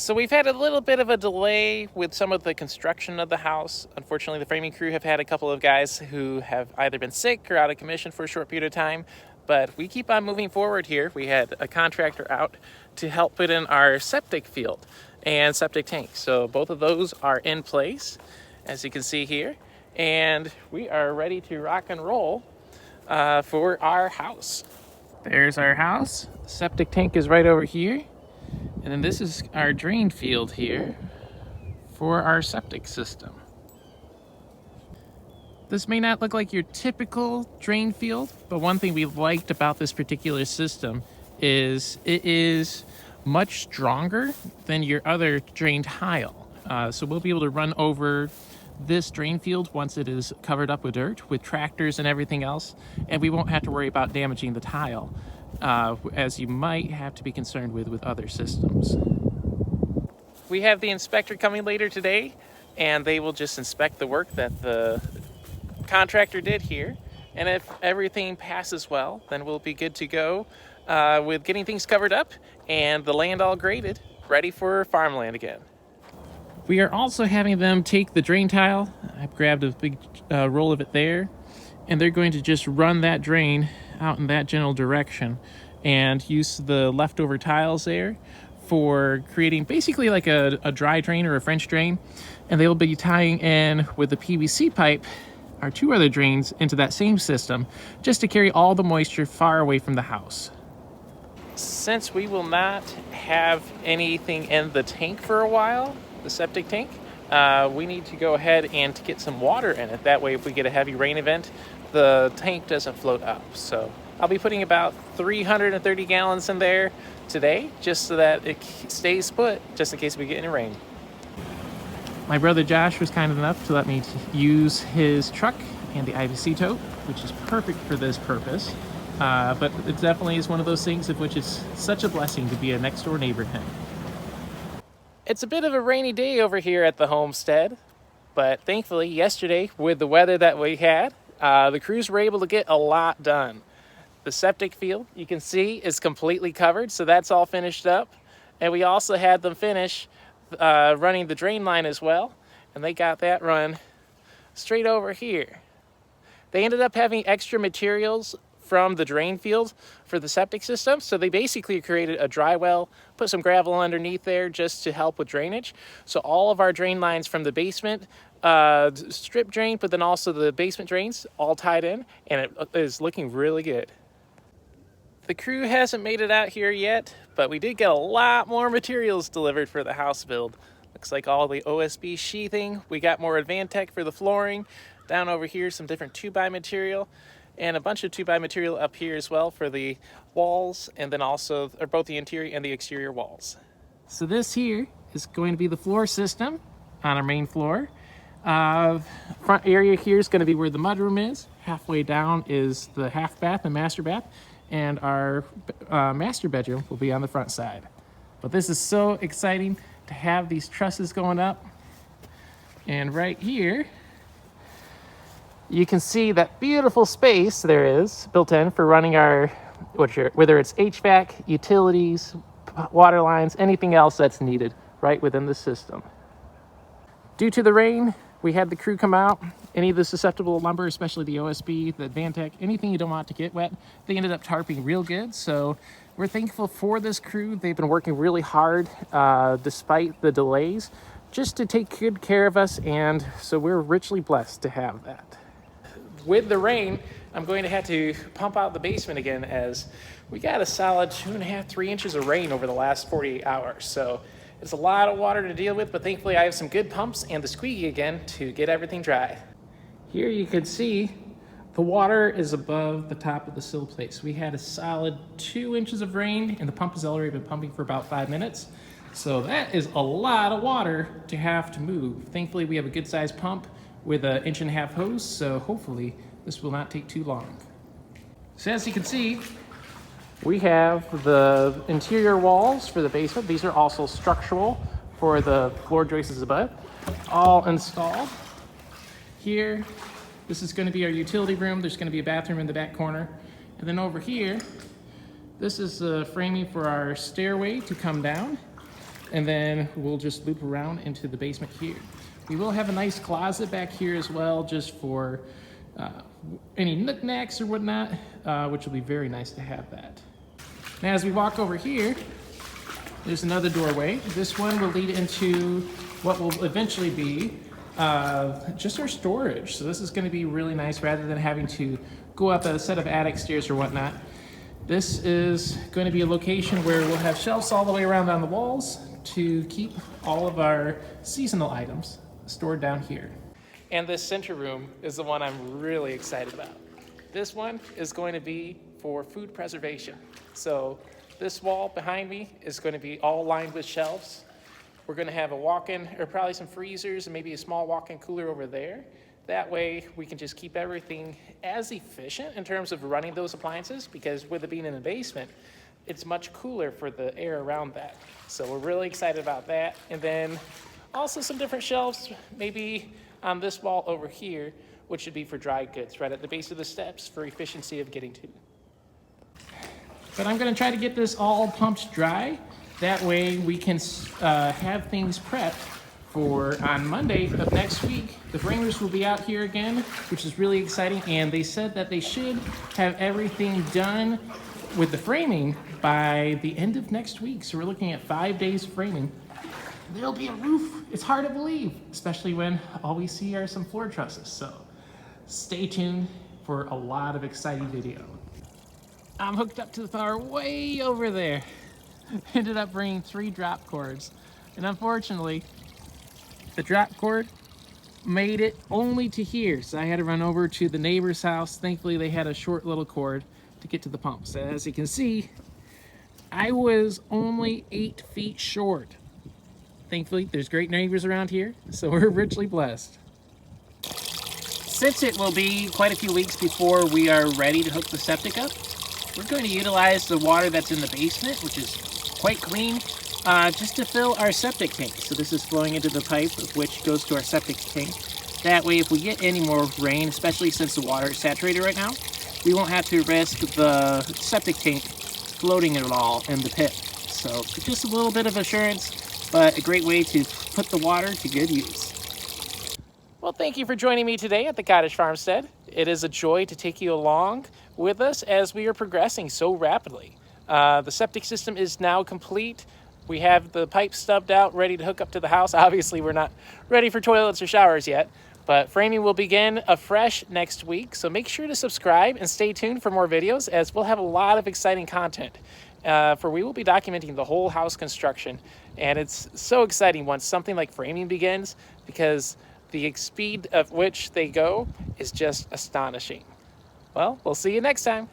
So we've had a little bit of a delay with some of the construction of the house. Unfortunately, the framing crew have had a couple of guys who have either been sick or out of commission for a short period of time. But we keep on moving forward here. We had a contractor out to help put in our septic field and septic tank. So both of those are in place, as you can see here. And we are ready to rock and roll for our house. There's our house. The septic tank is right over here. And then this is our drain field here for our septic system. This may not look like your typical drain field, but one thing we liked about this particular system is it is much stronger than your other drain tile. So we'll be able to run over this drain field once it is covered up with dirt, with tractors and everything else, and we won't have to worry about damaging the tile, as you might have to be concerned with other systems. We have the inspector coming later today, and they will just inspect the work that the contractor did here, and if everything passes well, then we'll be good to go with getting things covered up and the land all graded, ready for farmland again. We are also having them take the drain tile. I've grabbed a big roll of it there, and they're going to just run that drain out in that general direction and use the leftover tiles there for creating basically like a dry drain or a French drain, and they will be tying in with the PVC pipe our two other drains into that same system, just to carry all the moisture far away from the house. Since we will not have anything in the tank for a while, the septic tank, we need to go ahead and to get some water in it. That way, if we get a heavy rain event, the tank doesn't float up. So I'll be putting about 330 gallons in there today, just so that it stays put, just in case we get any rain. My brother Josh was kind enough to let me use his truck and the IVC tote, which is perfect for this purpose. But it definitely is one of those things of which it's such a blessing to be a next door neighbor to him. It's a bit of a rainy day over here at the homestead, but thankfully yesterday, with the weather that we had, the crews were able to get a lot done. The septic field, you can see, is completely covered, so that's all finished up. And we also had them finish running the drain line as well, and they got that run straight over here. They ended up having extra materials from the drain field for the septic system, so they basically created a dry well, put some gravel underneath there just to help with drainage. So all of our drain lines from the basement strip drain, but then also the basement drains all tied in, and it is looking really good. The crew hasn't made it out here yet, but we did get a lot more materials delivered for the house build. Looks like all the OSB sheathing. We got more Advantech for the flooring. Down over here, some different 2x material, and a bunch of 2x material up here as well for the walls, and then also both the interior and the exterior walls. So this here is going to be the floor system on our main floor. Front area here is going to be where the mudroom is. Halfway down is the half bath and master bath, and our master bedroom will be on the front side. But this is so exciting to have these trusses going up. And right here, you can see that beautiful space there is built in for running our, whether it's HVAC, utilities, water lines, anything else that's needed right within the system. Due to the rain, we had the crew come out. Any of the susceptible lumber, especially the OSB, the Advantech, anything you don't want to get wet, they ended up tarping real good. So we're thankful for this crew. They've been working really hard despite the delays just to take good care of us, and so we're richly blessed to have that. With the rain, I'm going to have to pump out the basement again, as we got a solid 2.5, 3 inches of rain over the last 48 hours. So it's a lot of water to deal with, but thankfully I have some good pumps and the squeaky again to get everything dry. Here you can see the water is above the top of the sill plate. So we had a solid 2 inches of rain, and the pump has already been pumping for about 5 minutes. So that is a lot of water to have to move. Thankfully we have a good sized pump with an 1.5 inch hose, so hopefully this will not take too long. So as you can see, we have the interior walls for the basement. These are also structural for the floor joists above, all installed. Here, this is going to be our utility room. There's going to be a bathroom in the back corner. And then over here, this is the framing for our stairway to come down. and then we'll just loop around into the basement here. We will have a nice closet back here as well, just for any knickknacks or whatnot, which will be very nice to have that. Now as we walk over here, there's another doorway. This one will lead into what will eventually be just our storage. So this is going to be really nice rather than having to go up a set of attic stairs or whatnot. This is going to be a location where we'll have shelves all the way around on the walls to keep all of our seasonal items stored down here. And this center room is the one I'm really excited about. This one is going to be for food preservation. So this wall behind me is going to be all lined with shelves. We're going to have a walk-in, or probably some freezers and maybe a small walk-in cooler over there. That way we can just keep everything as efficient in terms of running those appliances, because with it being in the basement, it's much cooler for the air around that. So we're really excited about that. And then also some different shelves, maybe on this wall over here, which should be for dry goods, right at the base of the steps for efficiency of getting to. But I'm gonna try to get this all pumped dry. That way we can have things prepped for on Monday of next week. The framers will be out here again, which is really exciting. And they said that they should have everything done with the framing by the end of next week. So we're looking at 5 days of framing. There'll be a roof. It's hard to believe, especially when all we see are some floor trusses. So stay tuned for a lot of exciting video. I'm hooked up to the power way over there. Ended up bringing 3 drop cords. And unfortunately, the drop cord made it only to here. So I had to run over to the neighbor's house. Thankfully, they had a short little cord to get to the pump. So as you can see, I was only 8 feet short. Thankfully, there's great neighbors around here, so we're richly blessed. Since it will be quite a few weeks before we are ready to hook the septic up, we're going to utilize the water that's in the basement, which is quite clean, just to fill our septic tank. So this is flowing into the pipe, which goes to our septic tank. That way, if we get any more rain, especially since the water is saturated right now, we won't have to risk the septic tank floating at all in the pit. So just a little bit of assurance, but a great way to put the water to good use. Well, thank you for joining me today at the Cottage Farmstead. It is a joy to take you along with us as we are progressing so rapidly. The septic system is now complete. We have the pipe stubbed out, ready to hook up to the house. Obviously, we're not ready for toilets or showers yet, but framing will begin afresh next week. So make sure to subscribe and stay tuned for more videos, as we'll have a lot of exciting content. For we will be documenting the whole house construction, and it's so exciting once something like framing begins, because the speed of which they go is just astonishing. Well, we'll see you next time.